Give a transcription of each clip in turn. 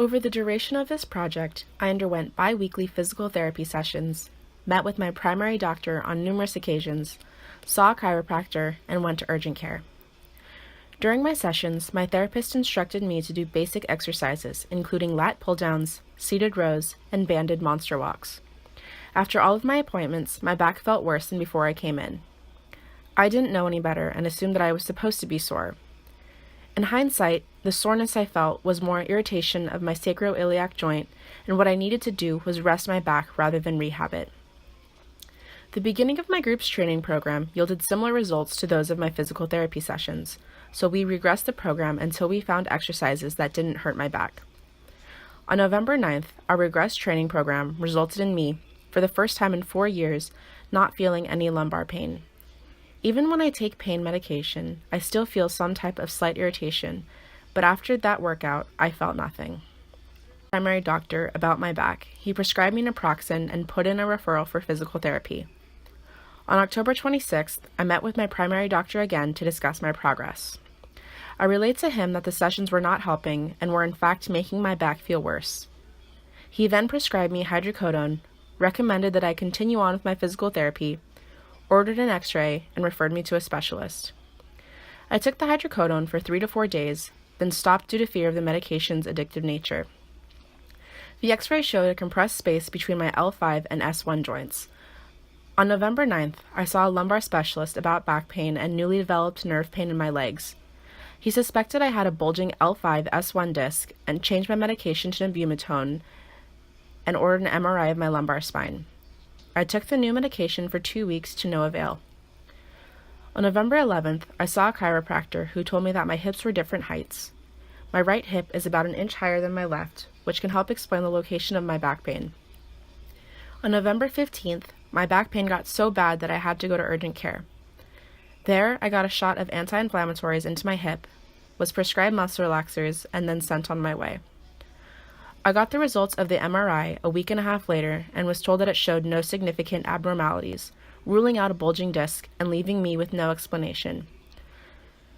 Over the duration of this project, I underwent bi-weekly physical therapy sessions, met with my primary doctor on numerous occasions, saw a chiropractor, and went to urgent care. During my sessions, my therapist instructed me to do basic exercises, including lat pull-downs, seated rows, and banded monster walks. After all of my appointments, my back felt worse than before I came in. I didn't know any better and assumed that I was supposed to be sore. In hindsight, the soreness I felt was more irritation of my sacroiliac joint, and what I needed to do was rest my back rather than rehab it. The beginning of my group's training program yielded similar results to those of my physical therapy sessions, so we regressed the program until we found exercises that didn't hurt my back. On November 9th, our regressed training program resulted in me, for the first time in 4 years, not feeling any lumbar pain. Even when I take pain medication, I still feel some type of slight irritation, but after that workout, I felt nothing. Primary doctor about my back. He prescribed me naproxen and put in a referral for physical therapy. On October 26th, I met with my primary doctor again to discuss my progress. I relayed to him that the sessions were not helping and were in fact making my back feel worse. He then prescribed me hydrocodone, recommended that I continue on with my physical therapy, ordered an x-ray, and referred me to a specialist. I took the hydrocodone for 3 to 4 days, then stopped due to fear of the medication's addictive nature. The x-ray showed a compressed space between my L5 and S1 joints. On November 9th, I saw a lumbar specialist about back pain and newly developed nerve pain in my legs. He suspected I had a bulging L5-S1 disc and changed my medication to Nabumetone and ordered an MRI of my lumbar spine. I took the new medication for 2 weeks to no avail. On November 11th, I saw a chiropractor who told me that my hips were different heights. My right hip is about an inch higher than my left, which can help explain the location of my back pain. On November 15th, my back pain got so bad that I had to go to urgent care. There, I got a shot of anti-inflammatories into my hip, was prescribed muscle relaxers, and then sent on my way. I got the results of the MRI a week and a half later and was told that it showed no significant abnormalities, ruling out a bulging disc and leaving me with no explanation.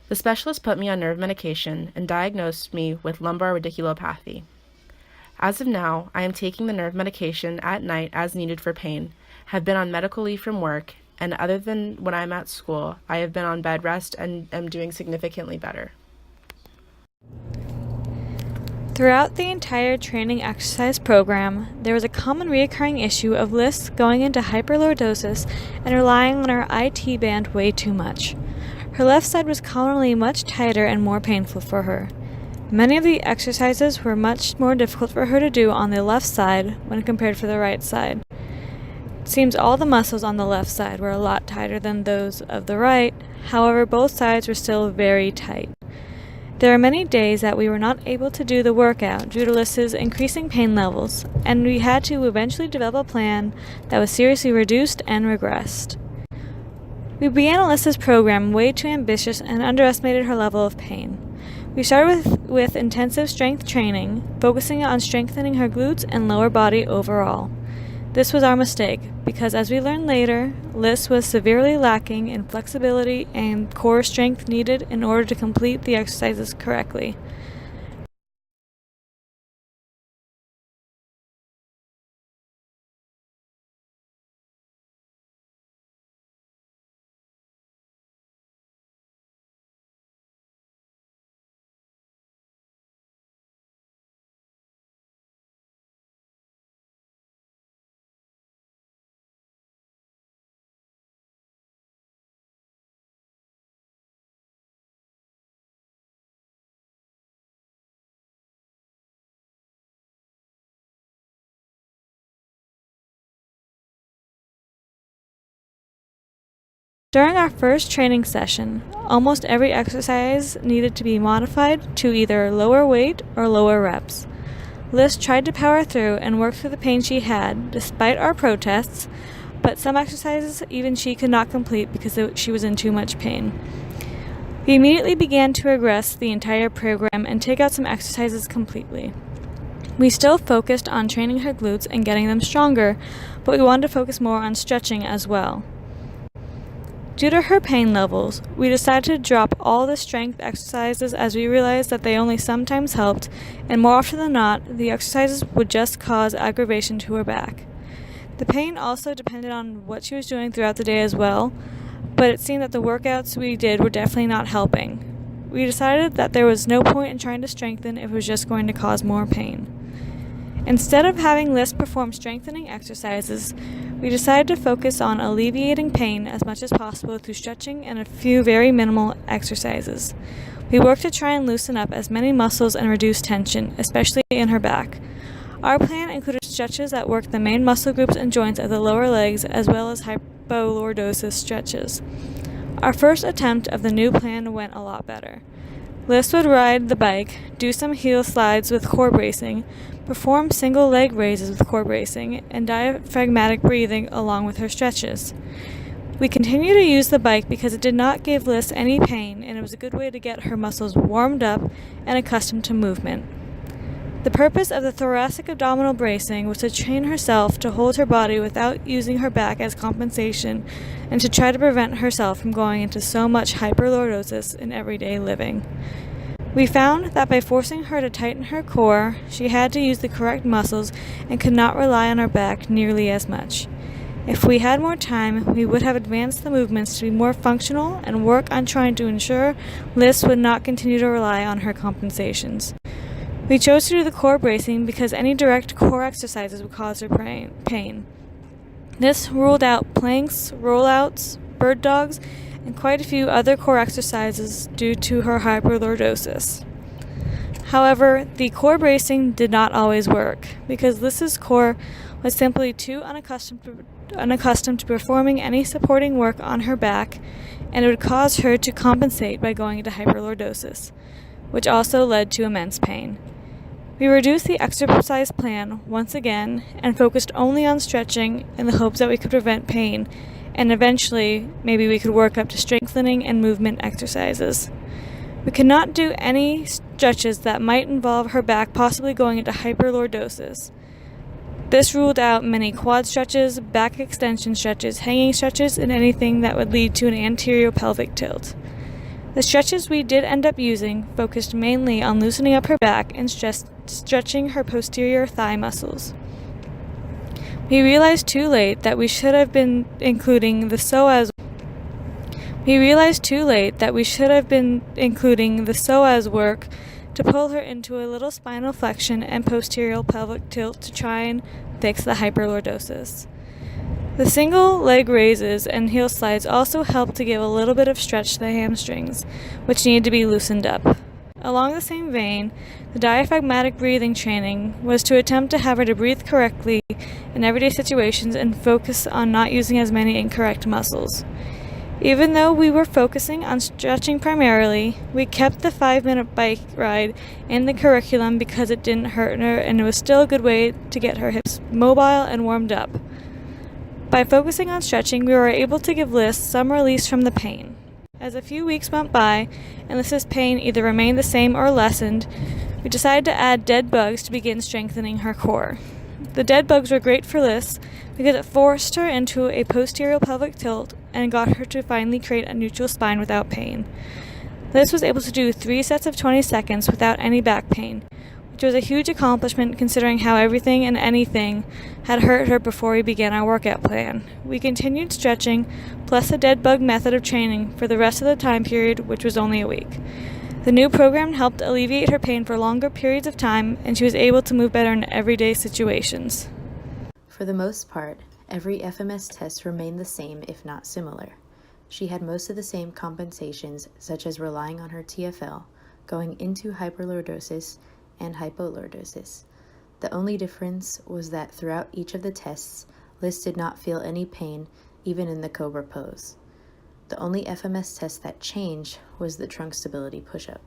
The specialist put me on nerve medication and diagnosed me with lumbar radiculopathy. As of now, I am taking the nerve medication at night as needed for pain, have been on medical leave from work, and other than when I'm at school, I have been on bed rest and am doing significantly better. Throughout the entire training exercise program, there was a common reoccurring issue of Lyss going into hyperlordosis and relying on her IT band way too much. Her left side was commonly much tighter and more painful for her. Many of the exercises were much more difficult for her to do on the left side when compared to the right side. It seems all the muscles on the left side were a lot tighter than those of the right, however both sides were still very tight. There are many days that we were not able to do the workout due to Lyss's increasing pain levels, and we had to eventually develop a plan that was seriously reduced and regressed. We began Lyss's program way too ambitious and underestimated her level of pain. We started with intensive strength training, focusing on strengthening her glutes and lower body overall. This was our mistake, because as we learned later, Lyss was severely lacking in flexibility and core strength needed in order to complete the exercises correctly. During our first training session, almost every exercise needed to be modified to either lower weight or lower reps. Lyss tried to power through and work through the pain she had, despite our protests, but some exercises even she could not complete because she was in too much pain. We immediately began to regress the entire program and take out some exercises completely. We still focused on training her glutes and getting them stronger, but we wanted to focus more on stretching as well. Due to her pain levels, we decided to drop all the strength exercises as we realized that they only sometimes helped, and more often than not, the exercises would just cause aggravation to her back. The pain also depended on what she was doing throughout the day as well, but it seemed that the workouts we did were definitely not helping. We decided that there was no point in trying to strengthen if it was just going to cause more pain. Instead of having Lyss perform strengthening exercises, we decided to focus on alleviating pain as much as possible through stretching and a few very minimal exercises. We worked to try and loosen up as many muscles and reduce tension, especially in her back. Our plan included stretches that worked the main muscle groups and joints of the lower legs, as well as hypolordosis stretches. Our first attempt of the new plan went a lot better. Lyss would ride the bike, do some heel slides with core bracing, perform single leg raises with core bracing, and diaphragmatic breathing along with her stretches. We continued to use the bike because it did not give Lyss any pain, and it was a good way to get her muscles warmed up and accustomed to movement. The purpose of the thoracic abdominal bracing was to train herself to hold her body without using her back as compensation and to try to prevent herself from going into so much hyperlordosis in everyday living. We found that by forcing her to tighten her core, she had to use the correct muscles and could not rely on her back nearly as much. If we had more time, we would have advanced the movements to be more functional and work on trying to ensure Lyss would not continue to rely on her compensations. We chose to do the core bracing because any direct core exercises would cause her pain. This ruled out planks, rollouts, bird dogs, and quite a few other core exercises due to her hyperlordosis. However, the core bracing did not always work because Lyss's core was simply too unaccustomed to performing any supporting work on her back, and it would cause her to compensate by going into hyperlordosis, which also led to immense pain. We reduced the exercise plan once again and focused only on stretching in the hopes that we could prevent pain, and eventually maybe we could work up to strengthening and movement exercises. We could not do any stretches that might involve her back possibly going into hyperlordosis. This ruled out many quad stretches, back extension stretches, hanging stretches, and anything that would lead to an anterior pelvic tilt. The stretches we did end up using focused mainly on loosening up her back and stretching her posterior thigh muscles. We realized too late that we should have been including the psoas work to pull her into a little spinal flexion and posterior pelvic tilt to try and fix the hyperlordosis. The single leg raises and heel slides also helped to give a little bit of stretch to the hamstrings, which needed to be loosened up. Along the same vein, the diaphragmatic breathing training was to attempt to have her to breathe correctly in everyday situations and focus on not using as many incorrect muscles. Even though we were focusing on stretching primarily, we kept the 5-minute bike ride in the curriculum because it didn't hurt her and it was still a good way to get her hips mobile and warmed up. By focusing on stretching, we were able to give Lyss some release from the pain. As a few weeks went by, and Lyss's pain either remained the same or lessened, we decided to add dead bugs to begin strengthening her core. The dead bugs were great for Lyss because it forced her into a posterior pelvic tilt and got her to finally create a neutral spine without pain. Lyss was able to do 3 sets of 20 seconds without any back pain, which was a huge accomplishment considering how everything and anything had hurt her before we began our workout plan. We continued stretching, plus the dead bug method of training for the rest of the time period, which was only a week. The new program helped alleviate her pain for longer periods of time, and she was able to move better in everyday situations. For the most part, every FMS test remained the same, if not similar. She had most of the same compensations, such as relying on her TFL, going into hyperlordosis, and hypolordosis. The only difference was that throughout each of the tests, Lyss did not feel any pain, even in the cobra pose. The only FMS test that changed was the trunk stability push-up.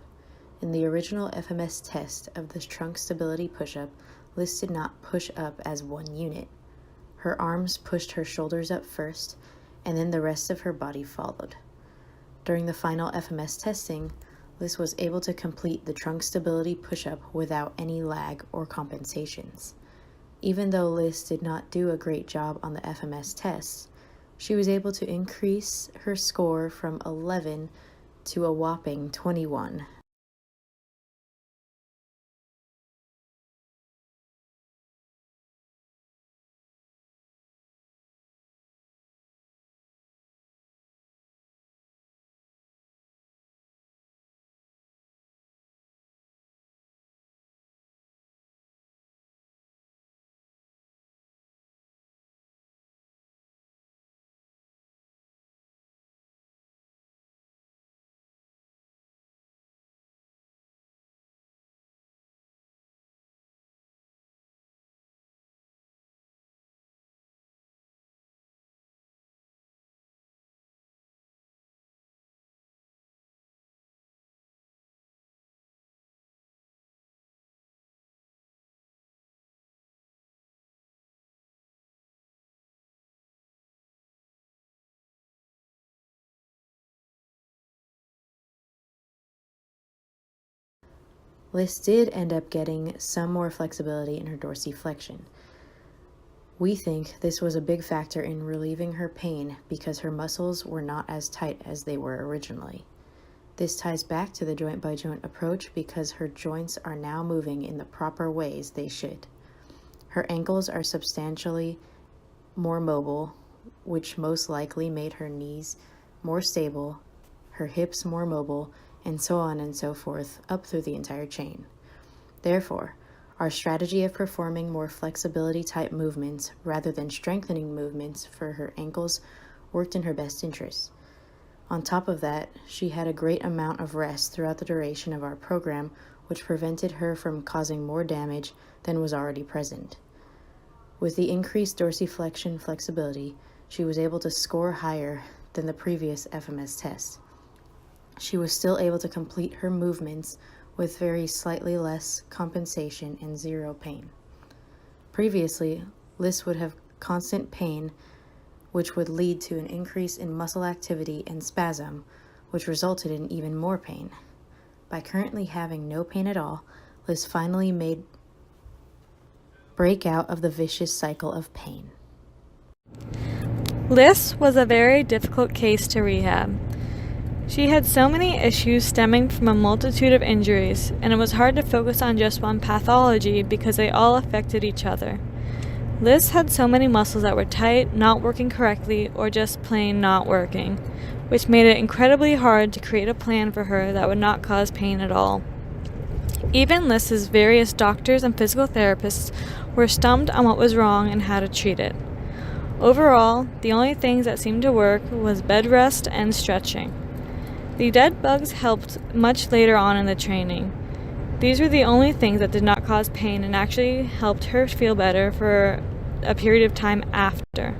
In the original FMS test of the trunk stability push-up, Lyss did not push up as one unit. Her arms pushed her shoulders up first, and then the rest of her body followed. During the final FMS testing, Lyss was able to complete the trunk stability push-up without any lag or compensations. Even though Lyss did not do a great job on the FMS test, She was able to increase her score from 11 to a whopping 21. Lyss did end up getting some more flexibility in her dorsiflexion. We think this was a big factor in relieving her pain because her muscles were not as tight as they were originally. This ties back to the joint-by-joint approach because her joints are now moving in the proper ways they should. Her ankles are substantially more mobile, which most likely made her knees more stable, her hips more mobile, and so on and so forth up through the entire chain. Therefore, our strategy of performing more flexibility type movements rather than strengthening movements for her ankles worked in her best interest. On top of that, she had a great amount of rest throughout the duration of our program, which prevented her from causing more damage than was already present. With the increased dorsiflexion flexibility, she was able to score higher than the previous FMS test. She was still able to complete her movements with very slightly less compensation and zero pain. Previously, Lyss would have constant pain, which would lead to an increase in muscle activity and spasm, which resulted in even more pain. By currently having no pain at all, Lyss finally made break out of the vicious cycle of pain. Lyss was a very difficult case to rehab. She had so many issues stemming from a multitude of injuries, and it was hard to focus on just one pathology because they all affected each other. Lyss had so many muscles that were tight, not working correctly, or just plain not working, which made it incredibly hard to create a plan for her that would not cause pain at all. Even Lyss's various doctors and physical therapists were stumped on what was wrong and how to treat it. Overall, the only things that seemed to work was bed rest and stretching. The dead bugs helped much later on in the training. These were the only things that did not cause pain and actually helped her feel better for a period of time after.